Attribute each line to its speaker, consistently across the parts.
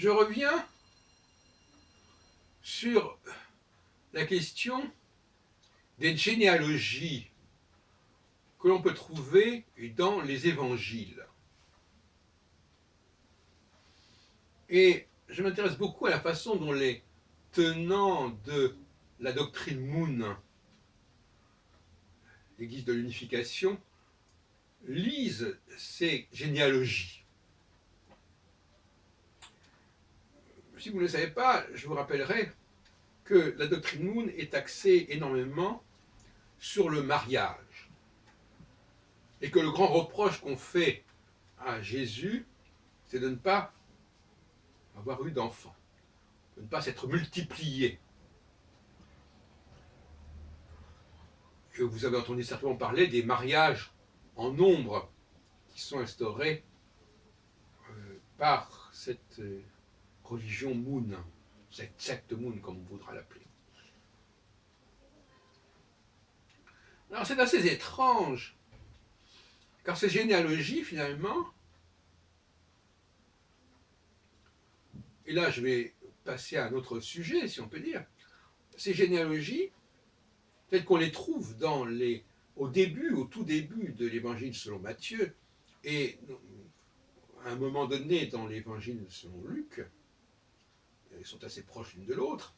Speaker 1: je reviens sur la question des généalogies que l'on peut trouver dans les évangiles. Et je m'intéresse beaucoup à la façon dont les tenants de la doctrine Moon, l'Église de l'unification, lisent ces généalogies. Si vous ne le savez pas, je vous rappellerai que la doctrine Moon est axée énormément sur le mariage. Et que le grand reproche qu'on fait à Jésus, c'est de ne pas avoir eu d'enfants, de ne pas s'être multiplié. Et vous avez entendu certainement parler des mariages en nombre qui sont instaurés par cette religion Moon, cette secte Moon, comme on voudra l'appeler. Alors c'est assez étrange, car ces généalogies, finalement, et là je vais passer à un autre sujet, si on peut dire, ces généalogies, telles qu'on les trouve au tout début de l'évangile selon Matthieu, et à un moment donné dans l'évangile selon Luc, elles sont assez proches l'une de l'autre,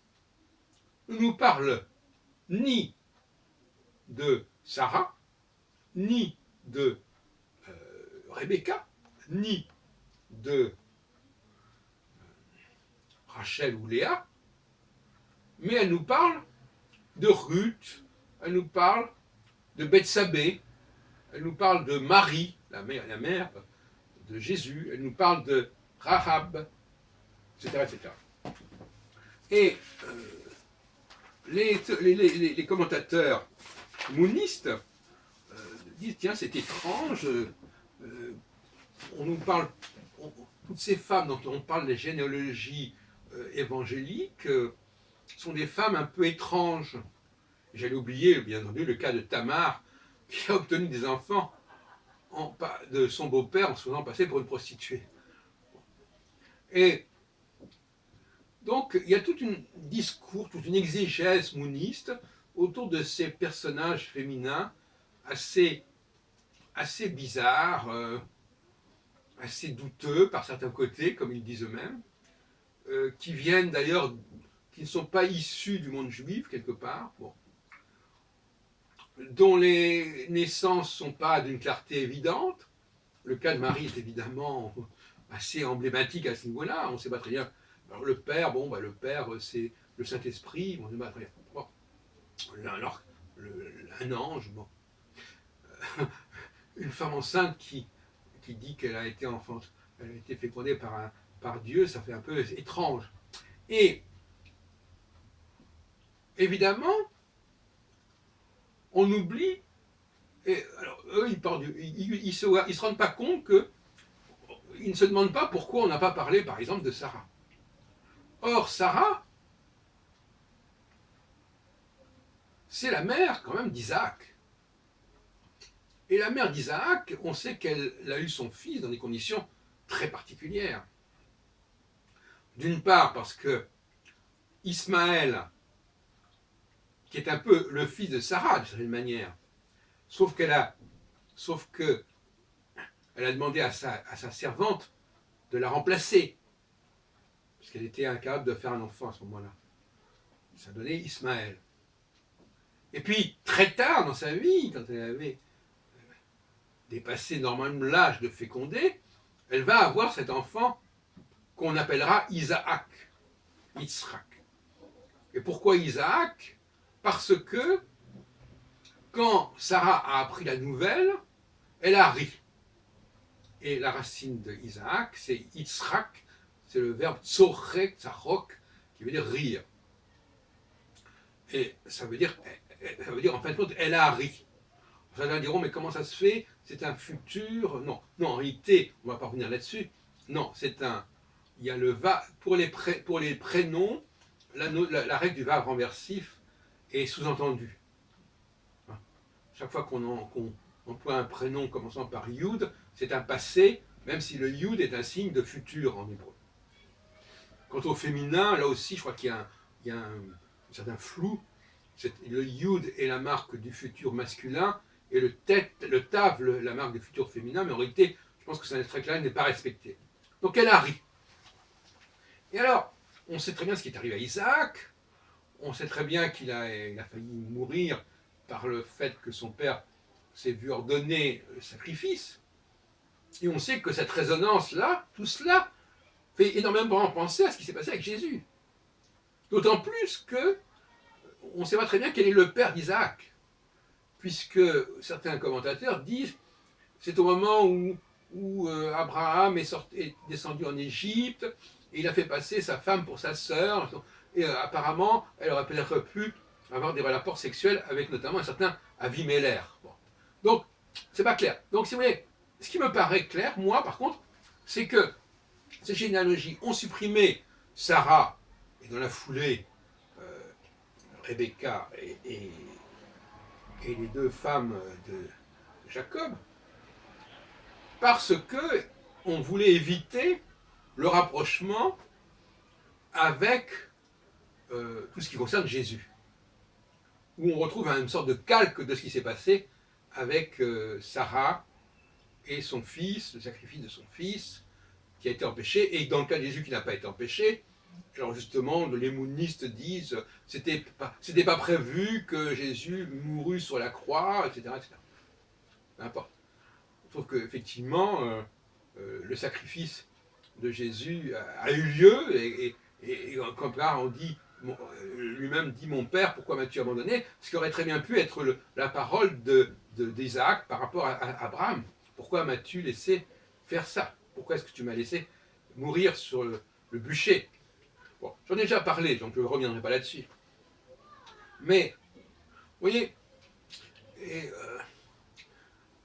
Speaker 1: ne nous parlent ni de Sarah, ni de Rebecca, ni de Rachel ou Léa, mais elle nous parle de Ruth, elle nous parle de Bethsabée, elle nous parle de Marie, la mère de Jésus, elle nous parle de Rahab, etc. etc. Et les commentateurs moonistes disent, tiens, c'est étrange, on nous parle, toutes ces femmes dont on parle des généalogies évangéliques sont des femmes un peu étranges. J'allais oublier, bien entendu, le cas de Tamar, qui a obtenu des enfants de son beau-père en se faisant passer pour une prostituée. Et donc, il y a tout un discours, toute une exégèse mooniste autour de ces personnages féminins assez bizarres, assez douteux par certains côtés, comme ils disent eux-mêmes, qui viennent d'ailleurs, qui ne sont pas issus du monde juif, quelque part, bon, dont les naissances ne sont pas d'une clarté évidente. Le cas de Marie est évidemment assez emblématique à ce niveau-là. On ne sait pas très bien. Alors le père, le père, c'est le Saint-Esprit. On ne sait pas très bien. Bon. Alors, un ange, bon. Une femme enceinte qui dit qu'elle a été elle a été fécondée par Dieu, ça fait un peu étrange. Et évidemment, on oublie. Et alors, eux, ils se rendent pas compte qu'ils ne se demandent pas pourquoi on n'a pas parlé, par exemple, de Sarah. Or, Sarah, c'est la mère, quand même, d'Isaac. Et la mère d'Isaac, on sait qu'elle a eu son fils dans des conditions très particulières. D'une part, parce que Ismaël, qui est un peu le fils de Sarah, d'une certaine manière, sauf que elle a demandé à sa servante de la remplacer, parce qu'elle était incapable de faire un enfant à ce moment-là. Ça a donné Ismaël. Et puis, très tard dans sa vie, quand elle avait dépassé normalement l'âge de féconder, elle va avoir cet enfant qu'on appellera Isaac, Yitzhak. Et pourquoi Isaac? Parce que quand Sarah a appris la nouvelle, elle a ri. Et la racine de Isaac, c'est Yitzhak, c'est le verbe tzorek, tzarok, qui veut dire rire. Et ça veut dire en fin de compte, elle a ri. Certains diront, mais comment ça se fait? C'est un futur. Non, en réalité, on ne va pas revenir là-dessus. Non, il y a le va. Pour les prénoms, la règle du verbe renversif est sous-entendue. Chaque fois qu'on emploie un prénom commençant par Yud, c'est un passé, même si le Yud est un signe de futur en hébreu. Quant au féminin, là aussi, je crois qu'il y a un certain flou. Le yud est la marque du futur masculin, et le tav, la marque du futur féminin, mais en réalité, je pense que ça très clair, n'est pas respecté. Donc elle a ri. Et alors, on sait très bien ce qui est arrivé à Isaac, on sait très bien qu'il a failli mourir par le fait que son père s'est vu ordonner le sacrifice, et on sait que cette résonance-là, tout cela, fait énormément penser à ce qui s'est passé avec Jésus. D'autant plus que on ne sait pas très bien quel est le père d'Isaac, puisque certains commentateurs disent c'est au moment où Abraham est descendu en Égypte, et il a fait passer sa femme pour sa sœur, et apparemment, elle aurait peut-être pu avoir des rapports sexuels avec notamment un certain Avimelech. Bon. Donc, c'est pas clair. Donc, si vous voulez, ce qui me paraît clair, moi, par contre, c'est que ces généalogies ont supprimé Sarah, et dans la foulée, Rebecca et les deux femmes de Jacob, parce que on voulait éviter le rapprochement avec tout ce qui concerne Jésus, où on retrouve une sorte de calque de ce qui s'est passé avec Sarah et son fils, le sacrifice de son fils, qui a été empêché, et dans le cas de Jésus qui n'a pas été empêché, alors justement, les mounistes disent c'était pas prévu que Jésus mourût sur la croix, etc. etc. Peu importe. Je trouve qu'effectivement, le sacrifice de Jésus a eu lieu, et comme là on dit, lui-même dit mon père, pourquoi m'as-tu abandonné? Ce qui aurait très bien pu être la parole d'Isaac par rapport à Abraham. Pourquoi m'as-tu laissé faire ça? Pourquoi est-ce que tu m'as laissé mourir sur le bûcher? Bon, j'en ai déjà parlé, donc je ne reviendrai pas là-dessus. Mais, vous voyez,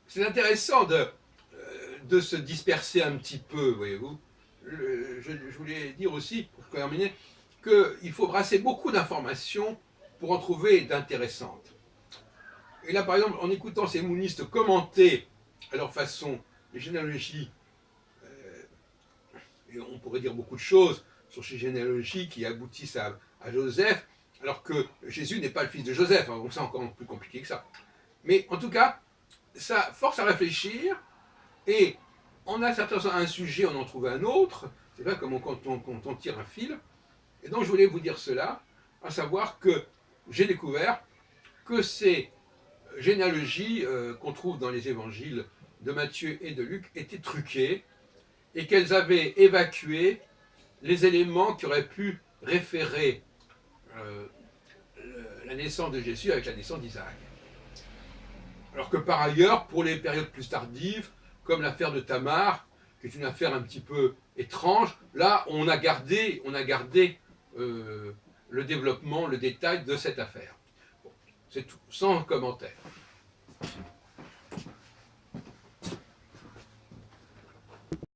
Speaker 1: c'est intéressant de se disperser un petit peu, voyez-vous. Je voulais dire aussi, pour terminer, qu'il faut brasser beaucoup d'informations pour en trouver d'intéressantes. Et là, par exemple, en écoutant ces mounistes commenter à leur façon les généalogies, et on pourrait dire beaucoup de choses sur ces généalogies qui aboutissent à Joseph, alors que Jésus n'est pas le fils de Joseph, hein, donc c'est encore plus compliqué que ça. Mais en tout cas, ça force à réfléchir, et on a certainement un sujet, on en trouve un autre, c'est vrai comme quand on tire un fil, et donc je voulais vous dire cela, à savoir que j'ai découvert que ces généalogies qu'on trouve dans les évangiles de Matthieu et de Luc étaient truquées, et qu'elles avaient évacué les éléments qui auraient pu référer la naissance de Jésus avec la naissance d'Isaac. Alors que par ailleurs, pour les périodes plus tardives, comme l'affaire de Tamar, qui est une affaire un petit peu étrange, là on a gardé le développement, le détail de cette affaire. Bon, c'est tout, sans commentaire.